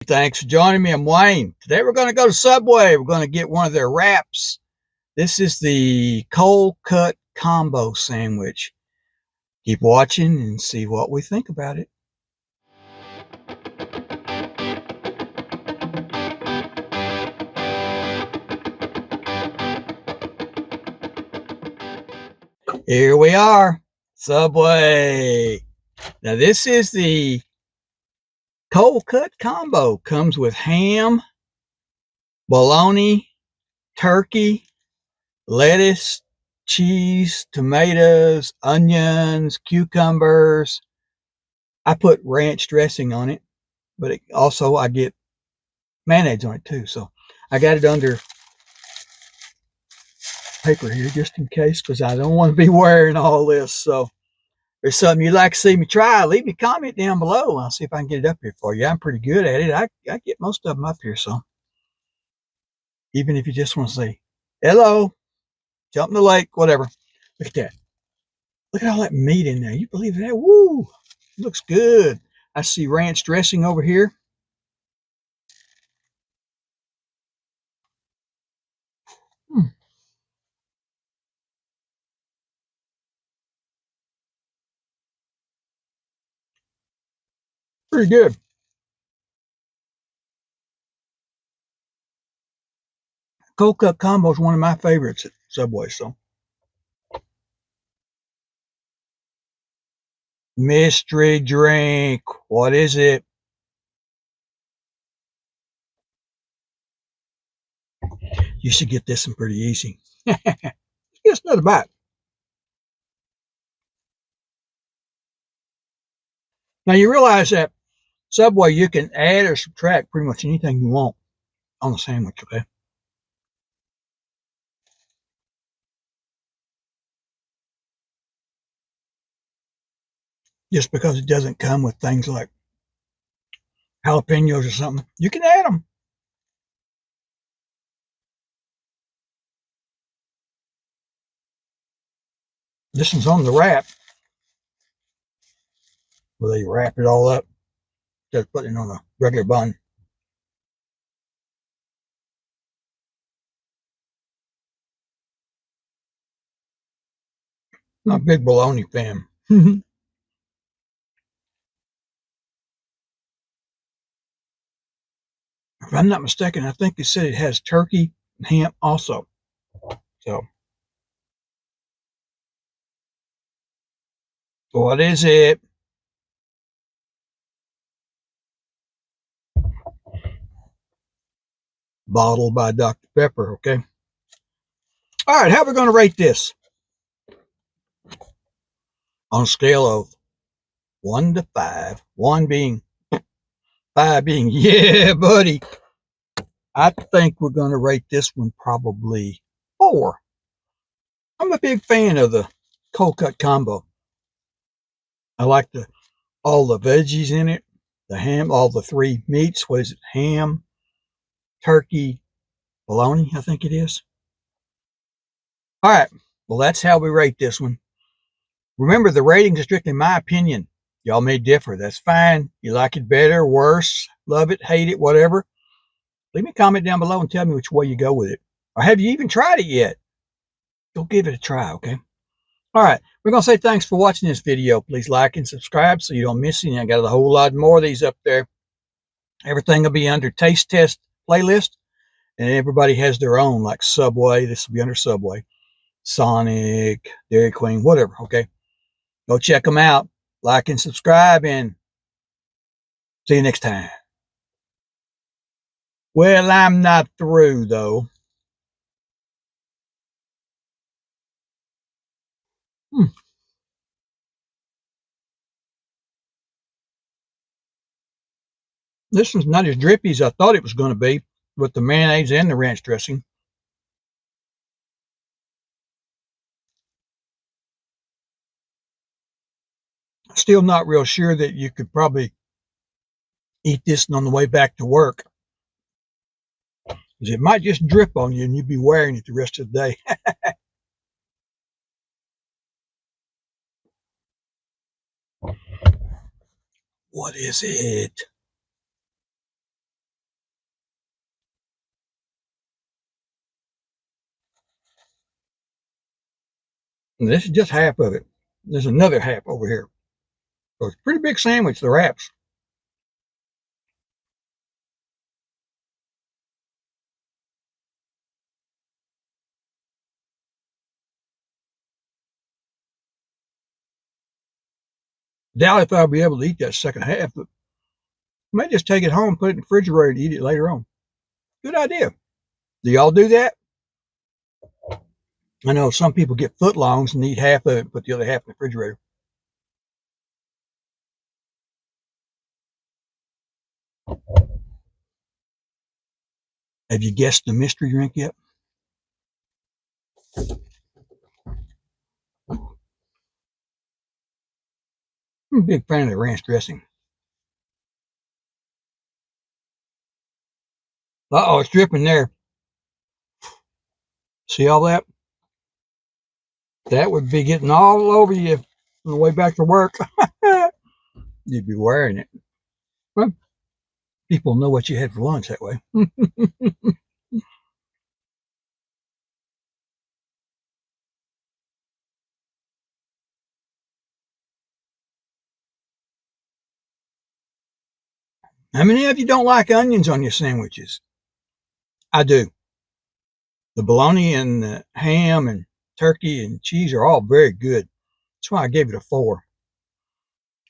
Thanks for joining me. I'm Wayne. Today we're going to go to Subway. We're going to get one of their wraps. This is the cold cut combo sandwich. Keep watching and see what we think about it. Here we are, Subway. Now this is the cold cut combo. Comes with ham, bologna, turkey, lettuce, cheese, tomatoes, onions, cucumbers. I put ranch dressing on it, but also I get mayonnaise on it too. So I got it under paper here just in case, because I don't want to be wearing all this. So if there's something you'd like to see me try, leave me a comment down below. I'll see if I can get it up here for you. I'm pretty good at it. I get most of them up here. So even if you just want to say hello, jump in the lake, whatever. Look at that. Look at all that meat in there. You believe that? Woo! It looks good. I see ranch dressing over here. Pretty good. Cold cut combo is one of my favorites at Subway. So mystery drink. What is it? You should get this one pretty easy. Just another bite. Now you realize that Subway, you can add or subtract pretty much anything you want on the sandwich, okay? Just because it doesn't come with things like jalapenos or something, you can add them. This one's on the wrap, where they wrap it all up, just putting it on a regular bun. Not a big bologna fan. If I'm not mistaken, I think it said it has turkey and ham also. So, what is it? Bottled by Dr. Pepper, okay? All right, how are we going to rate this? On a scale of 1 to 5, 1 being 5 being, yeah, buddy. I think we're going to rate this one probably 4. I'm a big fan of the cold cut combo. I like all the veggies in it, the ham, all the 3 meats. What is it? Ham, turkey, bologna, I think it is. All right, well, that's how we rate this one. Remember, the ratings are strictly my opinion. Y'all may differ. That's fine. You like it better, worse, love it, hate it, whatever. Leave me a comment down below and tell me which way you go with it. Or have you even tried it yet? Go give it a try, okay? All right, we're going to say thanks for watching this video. Please like and subscribe so you don't miss any. I got a whole lot more of these up there. Everything will be under Taste Test playlist, and everybody has their own, like Subway. This will be under Subway, Sonic, Dairy Queen, whatever, okay? Go check them out. Like and subscribe, and see you next time. Well, I'm not through, though. This one's not as drippy as I thought it was going to be with the mayonnaise and the ranch dressing. Still not real sure that you could probably eat this on the way back to work, because it might just drip on you and you'd be wearing it the rest of the day. What is it? And this is just half of it. There's another half over here. So it's a pretty big sandwich, the wraps. Doubt if I'll be able to eat that second half, but I may just take it home, put it in the refrigerator, and eat it later on. Good idea. Do y'all do that? I know some people get footlongs and eat half of it and put the other half in the refrigerator. Have you guessed the mystery drink yet? I'm a big fan of the ranch dressing. Uh-oh, it's dripping there. See all that? That would be getting all over you on the way back to work. You'd be wearing it. Well, people know what you had for lunch that way. How many of you don't like onions on your sandwiches? I do. The bologna and the ham and turkey and cheese are all very good. That's why I gave it a 4.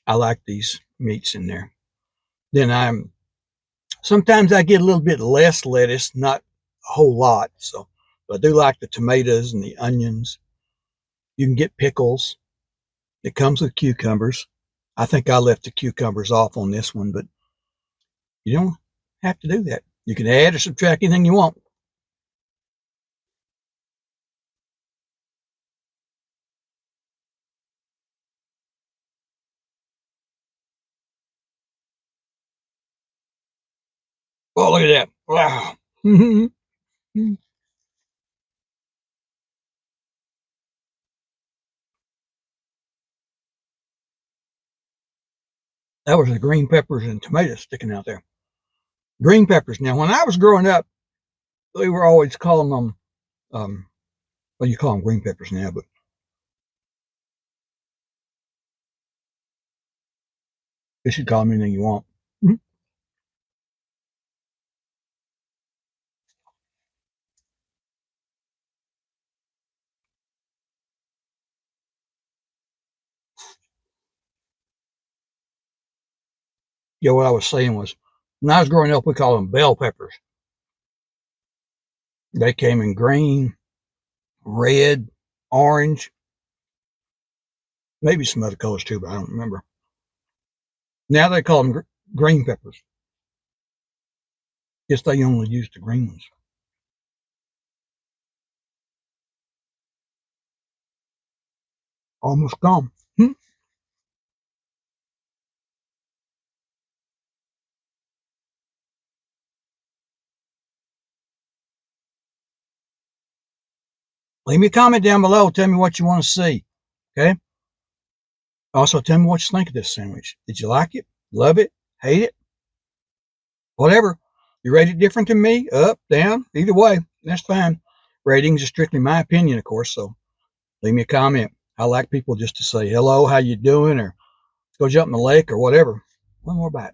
I like these meats in there. Then sometimes I get a little bit less lettuce, not a whole lot. So, but I do like the tomatoes and the onions. You can get pickles. It comes with cucumbers. I think I left the cucumbers off on this one, but you don't have to do that. You can add or subtract anything you want. Oh, look at that. Wow. That was the green peppers and tomatoes sticking out there. Green peppers. Now, when I was growing up, they were always calling them, well, you call them green peppers now, but you should call them anything you want. Yeah, what I was saying was, when I was growing up, we called them bell peppers. They came in green, red, orange, maybe some other colors too, but I don't remember. Now they call them green peppers. Guess they only use the green ones. Almost gone. Leave me a comment down below. Tell me what you want to see. Okay. Also, tell me what you think of this sandwich. Did you like it? Love it? Hate it? Whatever. You rate it different than me? Up, down, either way. That's fine. Ratings are strictly my opinion, of course. So leave me a comment. I like people just to say hello, how you doing, or go jump in the lake or whatever. One more bite.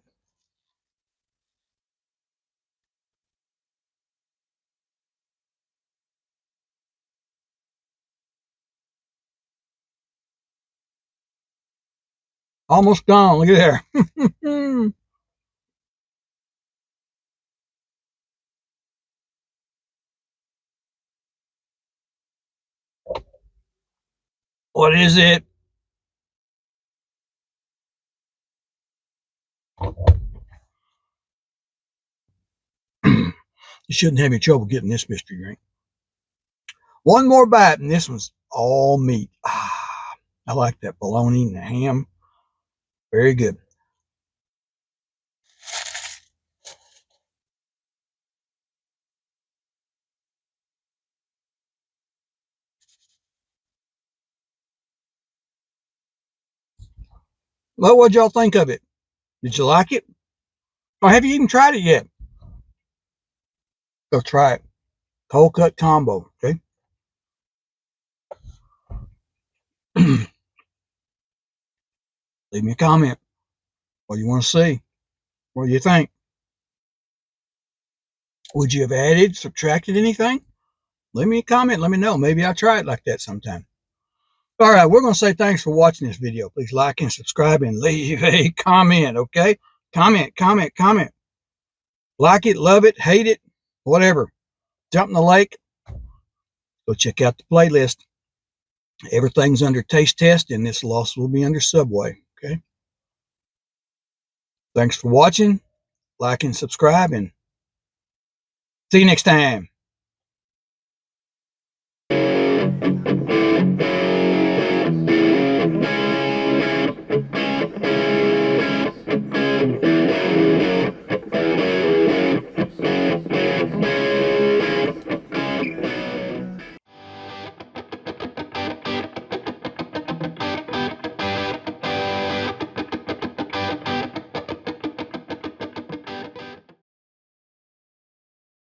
Almost gone. Look at there. What is it? You shouldn't have any trouble getting this mystery drink. One more bite, and this one's all meat. I like that bologna and the ham. Very good. Well, what'd y'all think of it? Did you like it? Or have you even tried it yet? Go try it. Cold cut combo. Okay. Leave me a comment. What do you want to see? What do you think? Would you have added, subtracted anything? Leave me a comment. Let me know. Maybe I'll try it like that sometime. All right, we're going to say thanks for watching this video. Please like and subscribe and leave a comment, okay? Comment, comment, comment. Like it, love it, hate it, whatever. Jump in the lake. Go check out the playlist. Everything's under Taste Test, and this loss will be under Subway, okay? Thanks for watching. Like and subscribe, and see you next time.